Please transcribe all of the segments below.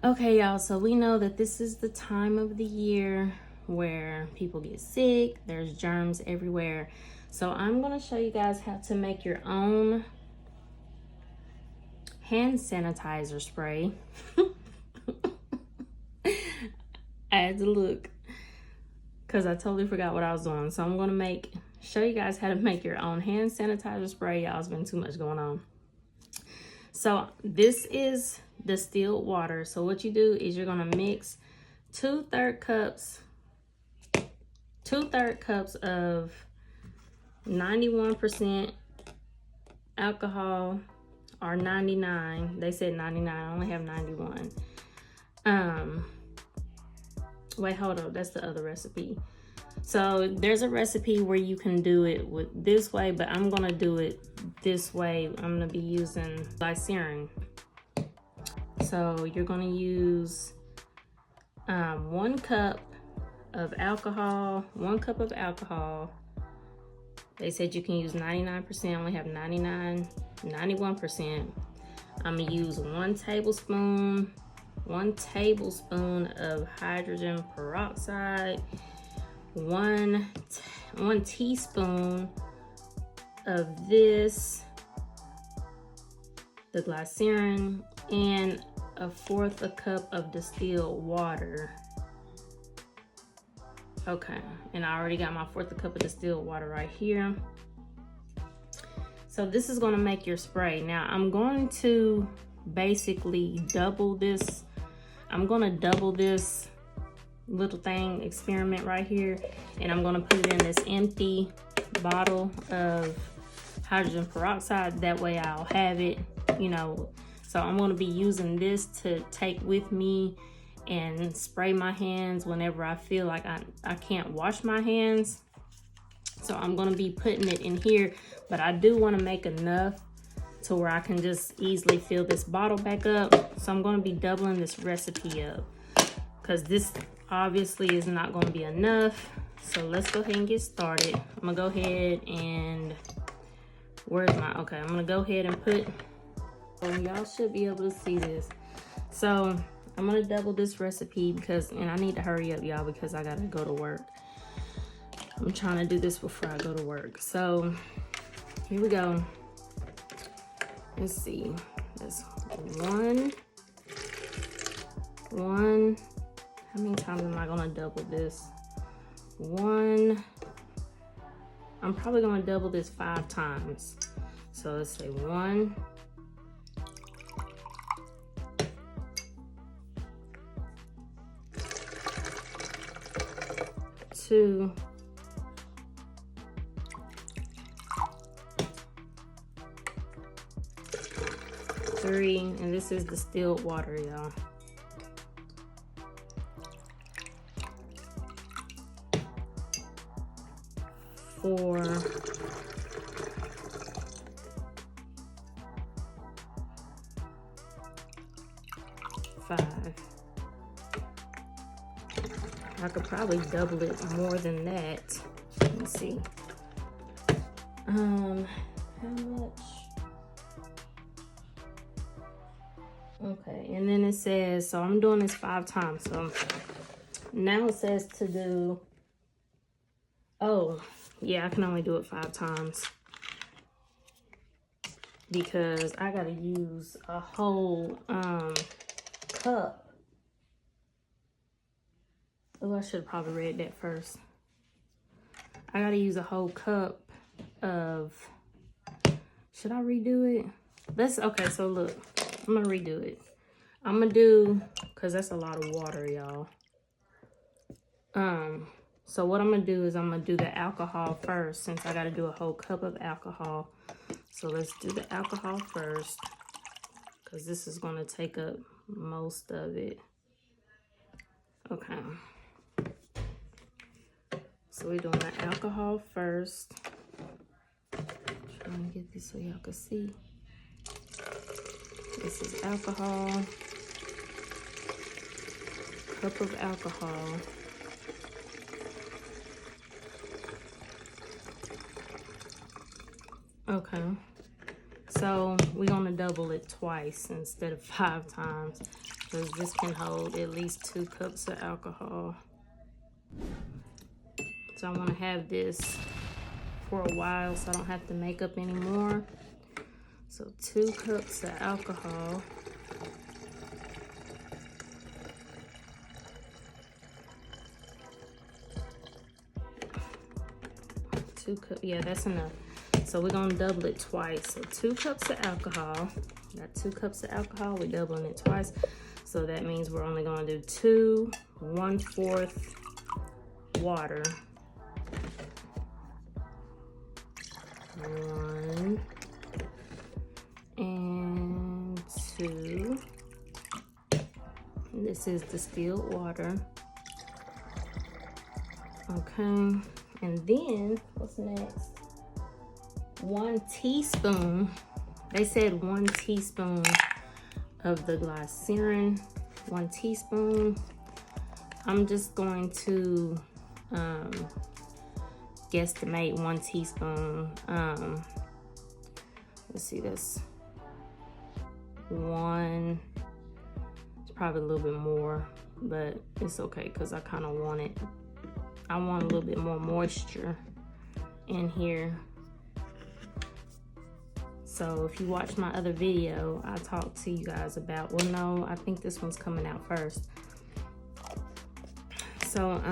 Okay, y'all, so we know that this is the time of the year where people get sick. There's germs everywhere. So I'm going to show you guys how to make your own hand sanitizer spray. I had to look because I totally forgot what I was doing. So I'm going to show you guys how to make your own hand sanitizer spray. Y'all, it's been too much going on. So this is distilled water. So what you do is you're going to mix 2/3 cups of 91% alcohol, or 99. They said 99. I only have 91. Wait, hold on. That's the other recipe. So there's a recipe where you can do it with this way, but I'm going to do it this way. I'm going to be using glycerin. So you're going to use 1 cup of alcohol, 1 cup of alcohol. They said you can use 99%, I only have 91%. I'm going to use 1 tablespoon of hydrogen peroxide, 1 teaspoon of this, the glycerin, and 1/4 cup of distilled water. Okay, and I already got my 1/4 cup of distilled water right here. So this is going to make your spray. Now I'm going to basically double this. I'm going to double this little thing experiment right here, and I'm going to put it in this empty bottle of hydrogen peroxide. That way I'll have it, you know. So I'm going to be using this to take with me and spray my hands whenever I feel like I can't wash my hands. So I'm going to be putting it in here, but I do want to make enough to where I can just easily fill this bottle back up. So I'm going to be doubling this recipe up because this obviously is not going to be enough. So let's go ahead and get started. I'm going to go ahead and okay, I'm going to go ahead and put, y'all should be able to see this. So I'm going to double this recipe and I need to hurry up, y'all, because I got to go to work. I'm trying to do this before I go to work. So here we go. Let's see. That's one. How many times am I going to double this? 1. I'm probably going to double this 5 times. So let's say 1. 2. 3, and this is distilled water, y'all. 4. 5. I could probably double it more than that. Let me see. How much? Okay, and then it says, so I'm doing this 5 times. So now it says to do, oh, yeah, I can only do it 5 times because I gotta use a whole cup. Oh, I should have probably read that first. I gotta use a whole cup of, should I redo it? Okay, so look, I'm gonna redo it. I'm gonna do, cause that's a lot of water, y'all. So what I'm gonna do is I'm gonna do the alcohol first, since I gotta do a whole cup of alcohol. So let's do the alcohol first, cause this is gonna take up most of it. Okay. So we're doing the alcohol first. Trying to get this so y'all can see. This is alcohol. Cup of alcohol. Okay. So we're gonna double it twice instead of 5 times. because this can hold at least 2 cups of alcohol. So I want to have this for a while so I don't have to make up anymore. So 2 cups of alcohol. Yeah, that's enough. So we're gonna double it twice. So 2 cups of alcohol. Got 2 cups of alcohol, we're doubling it twice. So that means we're only gonna do 2 1/4 water. 1 and 2. This is distilled water. Okay, and then what's next? 1 teaspoon. They said 1 teaspoon of the glycerin. 1 teaspoon. I'm just going to guesstimate 1 teaspoon. Let's see, this 1. It's probably a little bit more, but it's okay because I kind of want it. I want a little bit more moisture in here. So if you watched my other video, I talked to you guys about, well, no, I think this one's coming out first. So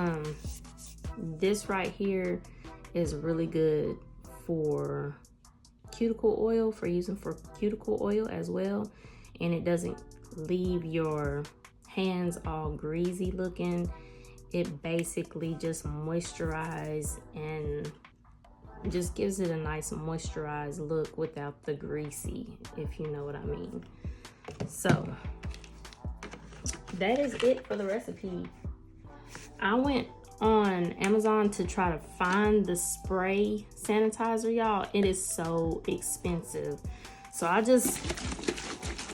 this right here is really good for cuticle oil, for using for cuticle oil as well. And it doesn't leave your hands all greasy looking. It basically just moisturizes and just gives it a nice moisturized look without the greasy, if you know what I mean. So that is it for the recipe. I went on Amazon to try to find the spray sanitizer, y'all. It is so expensive. So I just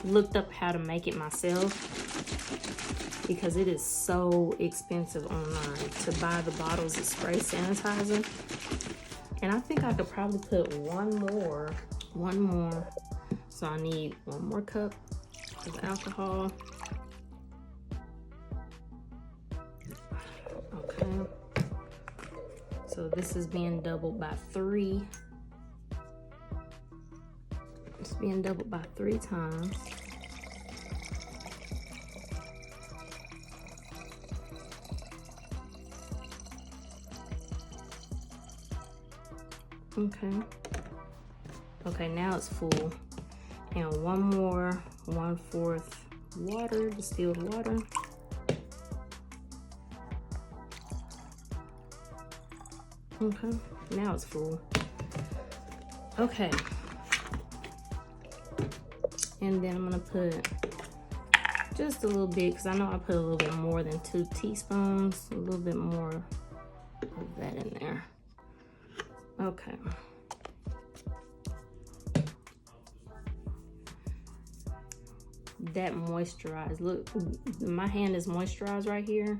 looked up how to make it myself because it is so expensive online to buy the bottles of spray sanitizer. And I think I could probably put one more. So I need 1 more cup of alcohol. Okay. So this is being doubled by 3. It's being doubled by 3 times. Okay, now it's full. And 1 more 1/4 water, distilled water. Okay, now it's full. Okay. And then I'm gonna put just a little bit, because I know I put a little bit more than 2 teaspoons, a little bit more of that in there. Okay. That moisturized, look, my hand is moisturized right here,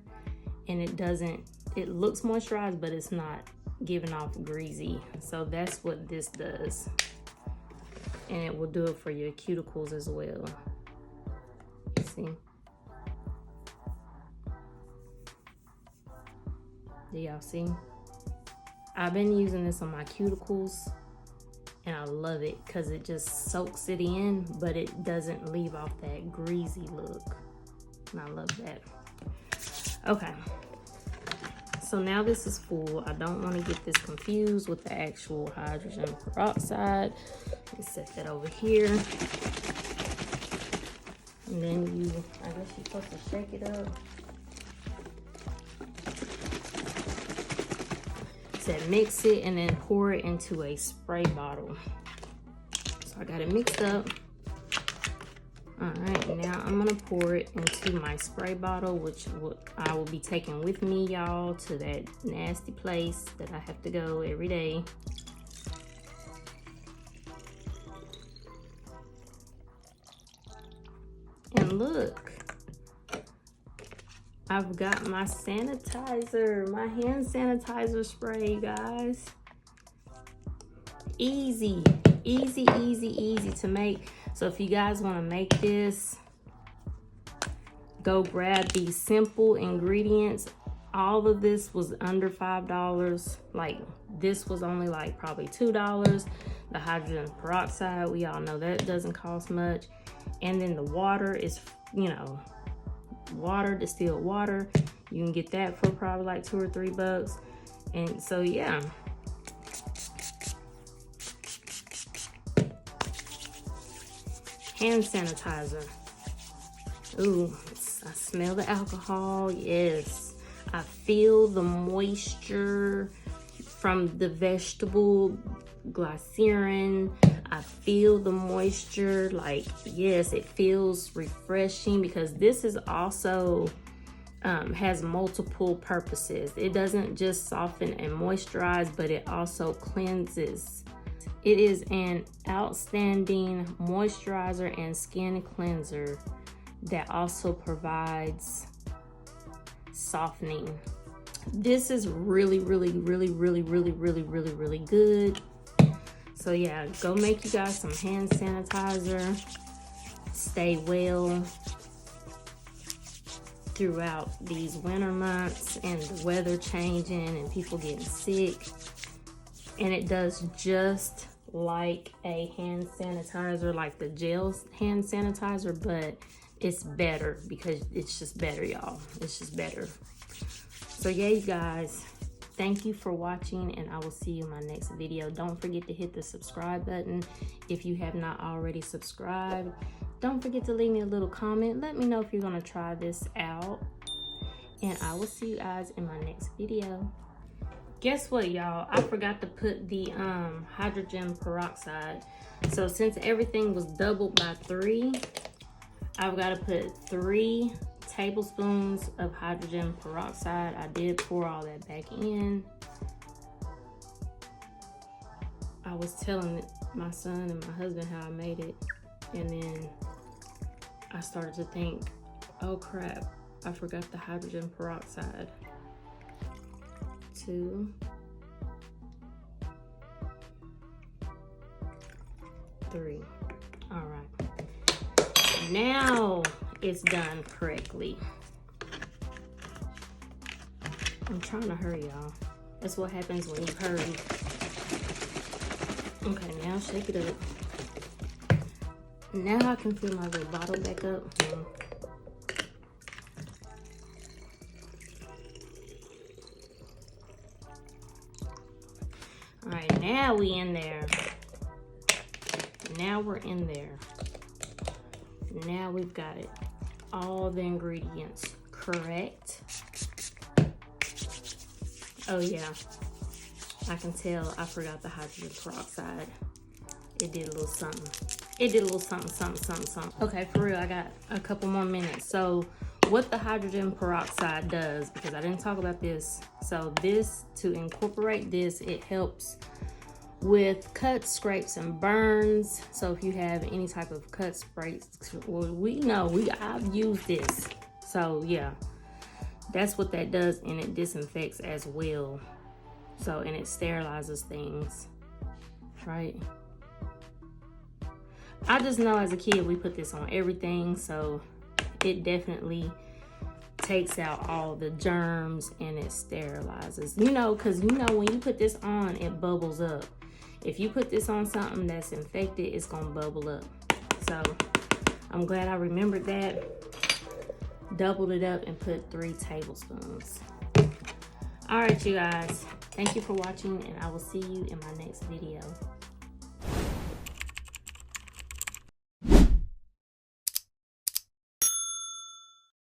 and it looks moisturized, but it's not giving off greasy. So that's what this does. And it will do it for your cuticles as well. See? Do y'all see? I've been using this on my cuticles and I love it because it just soaks it in, but it doesn't leave off that greasy look. And I love that. Okay. So now this is full. I don't want to get this confused with the actual hydrogen peroxide. Let me set that over here. And then I guess you're supposed to shake it up. Said mix it and then pour it into a spray bottle. So I got it mixed up. All right, now I'm gonna pour it into my spray bottle, which I will be taking with me, y'all, to that nasty place that I have to go every day. And look, I've got my sanitizer, my hand sanitizer spray, guys. Easy, easy, easy, easy to make. So if you guys want to make this, go grab these simple ingredients. All of this was under $5. Like this was only like probably $2. The hydrogen peroxide, we all know that doesn't cost much. And then the water is, you know, water, distilled water. You can get that for probably like $2 or $3. And so yeah. Hand sanitizer. Ooh, I smell the alcohol. Yes. I feel the moisture from the vegetable glycerin. I feel the moisture. Like, yes, it feels refreshing because this is also has multiple purposes. It doesn't just soften and moisturize, but it also cleanses. It is an outstanding moisturizer and skin cleanser that also provides softening. This is really good. So yeah, go make you guys some hand sanitizer. Stay well throughout these winter months and the weather changing and people getting sick. And it does just like a hand sanitizer, like the gel hand sanitizer, but it's better because it's just better, y'all. It's just better. So yeah, you guys, thank you for watching, and I will see you in my next video. Don't forget to hit the subscribe button if you have not already subscribed. Don't forget to leave me a little comment. Let me know if you're gonna try this out, and I will see you guys in my next video. Guess what, y'all? I forgot to put the hydrogen peroxide. So since everything was doubled by 3, I've got to put 3 tablespoons of hydrogen peroxide. I did pour all that back in. I was telling my son and my husband how I made it, and then I started to think, oh crap, I forgot the hydrogen peroxide. 2, 3. All right, now it's done correctly. I'm trying to hurry, y'all. That's what happens when you hurry. Okay, now shake it up. Now I can fill my little bottle back up. All right, now we in there. Now we're in there. Now we've got it. All the ingredients correct. Oh yeah, I can tell I forgot the hydrogen peroxide. It did a little something. It did a little something. Okay, for real, I got a couple more minutes. So what the hydrogen peroxide does, because I didn't talk about this. So this, to incorporate this, it helps with cuts, scrapes, and burns. So if you have any type of cuts, scrapes, well, I've used this. So yeah, that's what that does, and it disinfects as well. So, and it sterilizes things, right? I just know as a kid, we put this on everything, so it definitely takes out all the germs and it sterilizes. You know, because you know when you put this on, it bubbles up. If you put this on something that's infected, it's gonna bubble up. So I'm glad I remembered that. Doubled it up and put 3 tablespoons. All right, you guys. Thank you for watching, and I will see you in my next video.